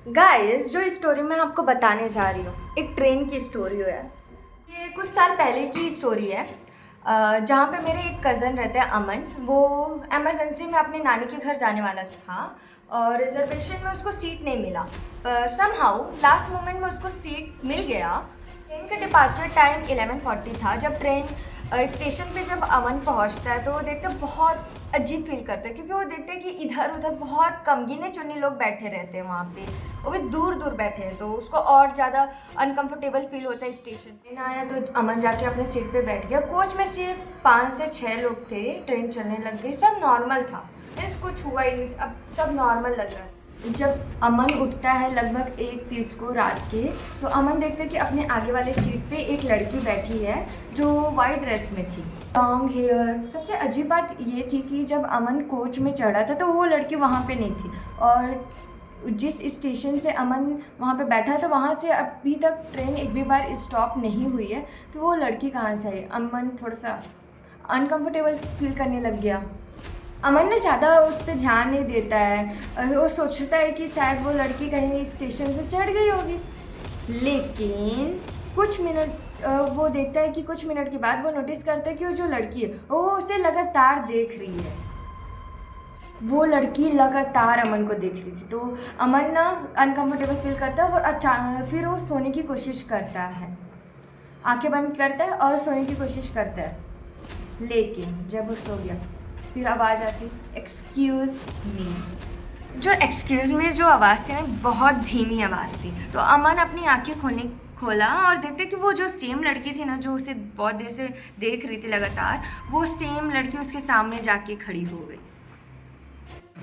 Guys, जो story मैं आपको बताने जा रही हूँ एक ट्रेन की स्टोरी है। ये कुछ साल पहले की स्टोरी है। जहाँ पे मेरे एक कज़न रहते हैं अमन। वो एमरजेंसी में अपनी नानी के घर जाने वाला था और रिजर्वेशन में उसको सीट नहीं मिला। समहाउ लास्ट मोमेंट में उसको सीट मिल गया। ट्रेन का डिपार्चर टाइम 11:40 था। जब ट्रेन स्टेशन पे जब अमन पहुंचता है तो वो देखते बहुत अजीब फील करते हैं, क्योंकि वो देखते हैं कि इधर उधर बहुत कम गिने चुने लोग बैठे रहते हैं वहाँ पे। वो भी दूर दूर बैठे हैं तो उसको और ज़्यादा अनकंफर्टेबल फील होता है। स्टेशन ट्रेन आया तो अमन जाके अपने सीट पे बैठ गया। कोच में सिर्फ 5 से 6 लोग थे। ट्रेन चलने लग गई, सब नॉर्मल था, मीन्स कुछ हुआ ही नहीं, अब सब नॉर्मल लग रहा था। जब अमन उठता है लगभग 1:30 को रात के, तो अमन देखते हैं कि अपने आगे वाले सीट पे एक लड़की बैठी है जो वाइट ड्रेस में थी, लॉन्ग हेयर। सबसे अजीब बात ये थी कि जब अमन कोच में चढ़ा था तो वो लड़की वहाँ पे नहीं थी, और जिस स्टेशन से अमन वहाँ पे बैठा था वहाँ से अभी तक ट्रेन एक भी बार स्टॉप नहीं हुई है। तो वो लड़की कहाँ से आई? अमन थोड़ा सा अनकंफर्टेबल फील करने लग गया। अमन ने ज़्यादा उस पर ध्यान नहीं देता है। वो सोचता है कि शायद वो लड़की कहीं स्टेशन से चढ़ गई होगी। लेकिन कुछ मिनट वो देखता है कि कुछ मिनट के बाद वो नोटिस करता है कि वो जो लड़की है वो उसे लगातार देख रही है। वो लड़की लगातार अमन को देख रही थी। तो अमन ना अनकंफर्टेबल फील करता है और अचानक फिर वो सोने की कोशिश करता है। आंखें बंद करता है और सोने की कोशिश करता है। लेकिन जब वो सो गया फिर आवाज़ आती, एक्सक्यूज़ मी। जो एक्सक्यूज़ में जो आवाज़ थी ना, बहुत धीमी आवाज़ थी। तो अमन अपनी आंखें खोला और देखते कि वो जो सेम लड़की थी ना, जो उसे बहुत देर से देख रही थी लगातार, वो सेम लड़की उसके सामने जाके खड़ी हो गई।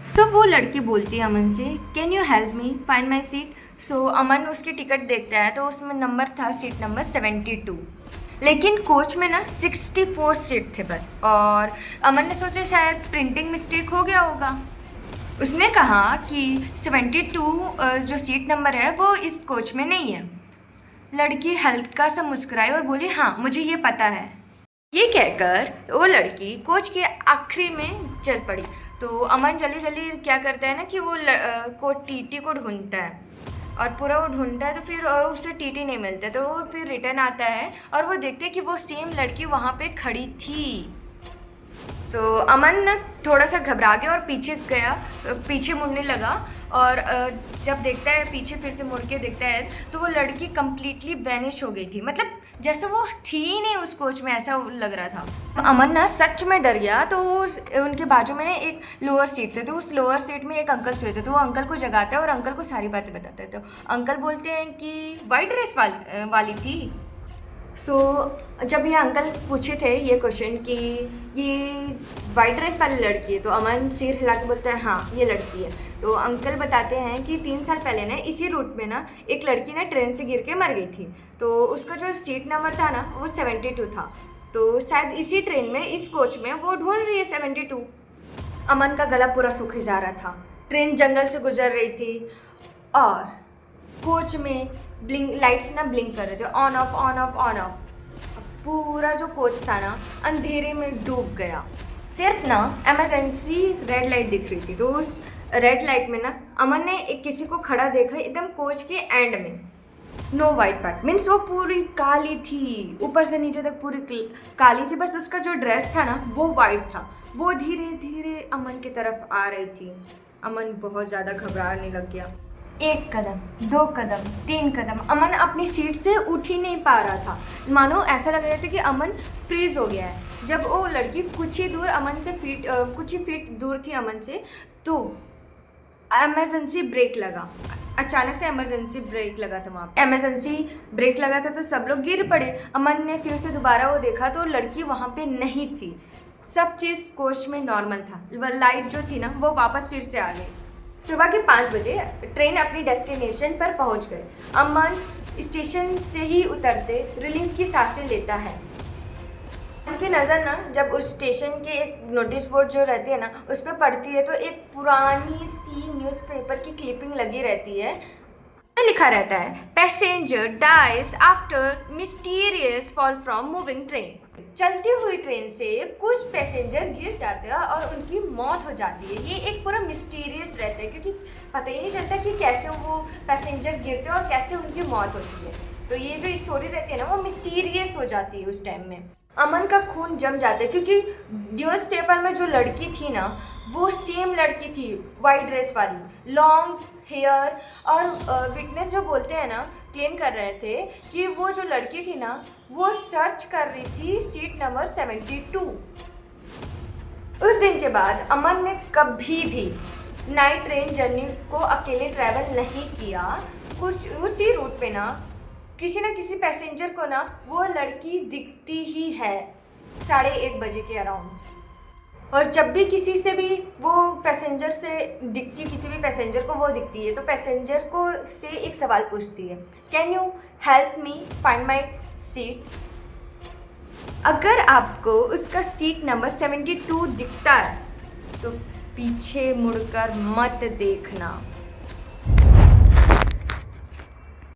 सो वो लड़की बोलती है अमन से, can you help me find my seat. So Aman उसकी टिकट देखता है तो उसमें नंबर था सीट नंबर 72। लेकिन कोच में ना 64 सीट थे बस, और अमन ने सोचा शायद प्रिंटिंग मिस्टेक हो गया होगा। उसने कहा कि 72 जो सीट नंबर है वो इस कोच में नहीं है। लड़की हल्का सा मुस्कुराई और बोली, हाँ मुझे ये पता है। ये कहकर वो लड़की कोच के आखिरी में चल पड़ी। तो अमन जल्दी जल्दी क्या करता है ना कि वो टीटी को ढूंढता है, और पूरा वो ढूंढता है तो फिर उसे टीटी नहीं मिलता। तो वो फिर रिटर्न आता है और वो देखते हैं कि वो सेम लड़की वहाँ पे खड़ी थी। तो अमन थोड़ा सा घबरा गया और पीछे मुड़ने लगा। और जब देखता है पीछे, फिर से मुड़ के देखता है तो वो लड़की कम्प्लीटली वैनिश हो गई थी। मतलब जैसे वो थी ही नहीं उस कोच में, ऐसा लग रहा था। अमन ना सच में डर गया। तो उनके बाजू में एक लोअर सीट थे, तो उस लोअर सीट में एक अंकल सोए थे। तो वो अंकल को जगाते हैं और अंकल को सारी बातें बताते हैं। तो अंकल बोलते हैं कि वाइट ड्रेस वाली थी। जब ये अंकल पूछे थे ये क्वेश्चन कि ये वाइट ड्रेस वाली लड़की है, तो अमन सिर हिला के बोलता है हाँ ये लड़की है। तो अंकल बताते हैं कि 3 साल पहले ना इसी रूट में ना एक लड़की ना ट्रेन से गिर के मर गई थी। तो उसका जो सीट नंबर था ना वो 72 था। तो शायद इसी ट्रेन में, इस कोच में वो ढूंढ रही है 72। अमन का गला पूरा सूखे जा रहा था। ट्रेन जंगल से गुजर रही थी और कोच में लाइट्स ना ब्लिंक कर रहे थे, on off on off on off. पूरा जो कोच था ना अंधेरे में डूब गया। सिर्फ ना इमरजेंसी रेड लाइट दिख रही थी। तो उस रेड लाइट में ना अमन ने किसी को खड़ा देखा एकदम कोच के एंड में। नो वाइट पार्ट, मीन्स वो पूरी काली थी, ऊपर से नीचे तक पूरी काली थी। बस उसका जो ड्रेस था ना वो वाइट था। वो धीरे धीरे अमन की तरफ आ रही थी। अमन बहुत ज़्यादा घबराने लग गया। 1 कदम, 2 कदम, 3 कदम, अमन अपनी सीट से उठ ही नहीं पा रहा था। मानो ऐसा लग रहा था कि अमन फ्रीज हो गया है। जब वो लड़की कुछ ही फीट दूर थी अमन से, तो इमरजेंसी ब्रेक लगा। अचानक से इमरजेंसी ब्रेक लगा था वहाँ पे। इमरजेंसी ब्रेक लगा था तो सब लोग गिर पड़े। अमन ने फिर से दोबारा वो देखा तो लड़की वहाँ पे नहीं थी। सब चीज़ कोच में नॉर्मल था। लाइट जो थी ना वो वापस फिर से आ गई। सुबह के 5 बजे ट्रेन अपनी डेस्टिनेशन पर पहुंच गई। अमन स्टेशन से ही उतरते रिलीफ की सांसें लेता है। उनकी नज़र ना जब उस स्टेशन के एक नोटिस बोर्ड जो रहती है ना उस पर पड़ती है, तो एक पुरानी सी न्यूज़पेपर की क्लिपिंग लगी रहती है। में लिखा रहता है passenger dies after mysterious fall from moving train. चलती हुई ट्रेन से कुछ पैसेंजर गिर जाते हैं और उनकी मौत हो जाती है। ये एक पूरा मिस्टीरियस रहता है क्योंकि पता ही नहीं चलता कि कैसे वो पैसेंजर गिरते हैं और कैसे उनकी मौत होती है। तो ये जो स्टोरी रहती है ना, वो मिस्टीरियस हो जाती है उस टाइम में। अमन का खून जम जाता है क्योंकि न्यूज़पेपर में जो लड़की थी ना, वो सेम लड़की थी, वाइट ड्रेस वाली, लॉन्ग हेयर। और विटनेस जो बोलते हैं ना, क्लेम कर रहे थे कि वो जो लड़की थी ना, वो सर्च कर रही थी सीट नंबर 72। उस दिन के बाद अमन ने कभी भी नाइट ट्रेन जर्नी को अकेले ट्रैवल नहीं किया। कुछ उसी रूट पे ना किसी न किसी पैसेंजर को ना वो लड़की दिखती ही है 1:30 बजे के अराउंड। और जब भी किसी से भी वो पैसेंजर से दिखती, किसी भी पैसेंजर को वो दिखती है, तो पैसेंजर को से एक सवाल पूछती है, can you help me find my seat. अगर आपको उसका सीट नंबर 72 दिखता है तो पीछे मुड़कर मत देखना।